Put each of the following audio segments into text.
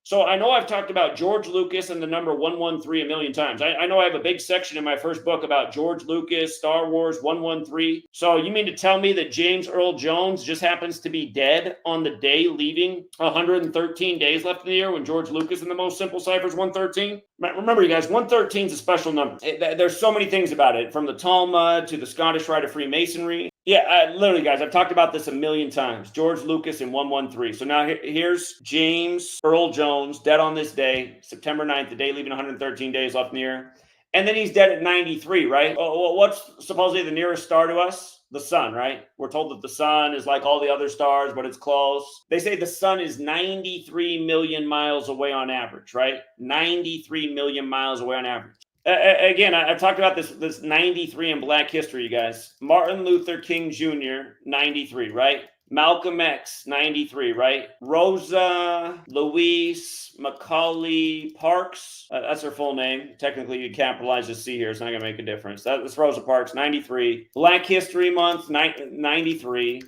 So I know I've talked about George Lucas and the number 113 a million times. I know I have a big section in my first book about George Lucas, Star Wars 113. So you mean to tell me that James Earl Jones just happens to be dead on the day leaving 113 days left in the year when George Lucas in the most simple cipher is 113? Remember, you guys, 113 is a special number. There's so many things about it, from the Talmud to the Scottish Rite of Freemasonry. Yeah, literally, guys, I've talked about this a million times. George Lucas in 113. So now here's James Earl Jones, dead on this day, September 9th, the day leaving 113 days left in the year. And then he's dead at 93, right? What's supposedly the nearest star to us? The sun, right? We're told that the sun is like all the other stars, but it's close. They say the sun is 93 million miles away on average, right? 93 million miles away on average. Again, I've talked about this 93 in Black history, you guys. Martin Luther King Jr., 93, right? Malcolm X, 93, right? Rosa Louise Macaulay Parks, that's her full name. Technically, you capitalize the C here. It's not going to make a difference. That's Rosa Parks, 93. Black History Month, 93.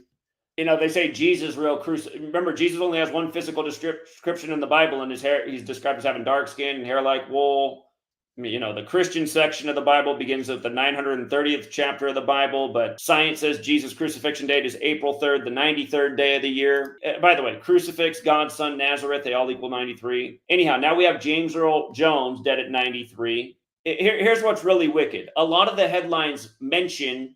You know, they say Jesus remember, Jesus only has one physical description in the Bible, and his hair, he's described as having dark skin and hair like wool. You know, the Christian section of the Bible begins at the 930th chapter of the Bible, but science says Jesus' crucifixion date is April 3rd, the 93rd day of the year. By the way, crucifix, God's son, Nazareth, they all equal 93. Anyhow, now we have James Earl Jones dead at 93. Here's what's really wicked. A lot of the headlines mention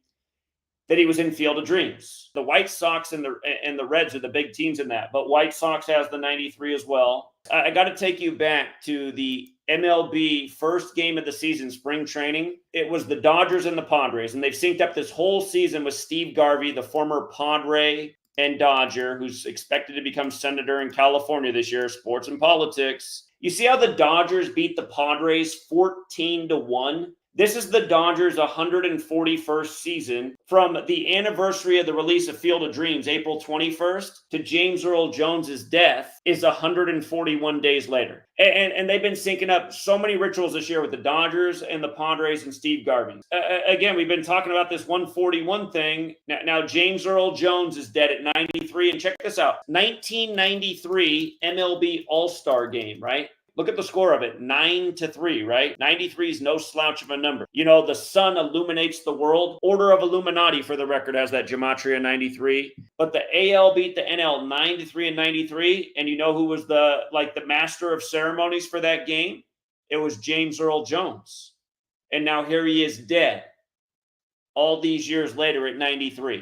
that he was in Field of Dreams. The White Sox and the Reds are the big teams in that, but White Sox has the 93 as well. I got to take you back to the MLB first game of the season, spring training. It was the Dodgers and the Padres, and they've synced up this whole season with Steve Garvey, the former Padre and Dodger, who's expected to become senator in California this year, sports and politics. You see how the Dodgers beat the Padres 14-1? This is the Dodgers' 141st season. From the anniversary of the release of Field of Dreams, April 21st, to James Earl Jones's death is 141 days later. And they've been syncing up so many rituals this year with the Dodgers and the Padres and Steve Garvey. Again, we've been talking about this 141 thing. Now James Earl Jones is dead at 93. And check this out. 1993 MLB All-Star Game, right? Look at the score of it, 9-3, right? 93 is no slouch of a number. You know, the sun illuminates the world. Order of Illuminati, for the record, has that gematria 93. But the AL beat the NL 9-3 and 93. And you know who was the master of ceremonies for that game? It was James Earl Jones. And now here he is dead all these years later at 93.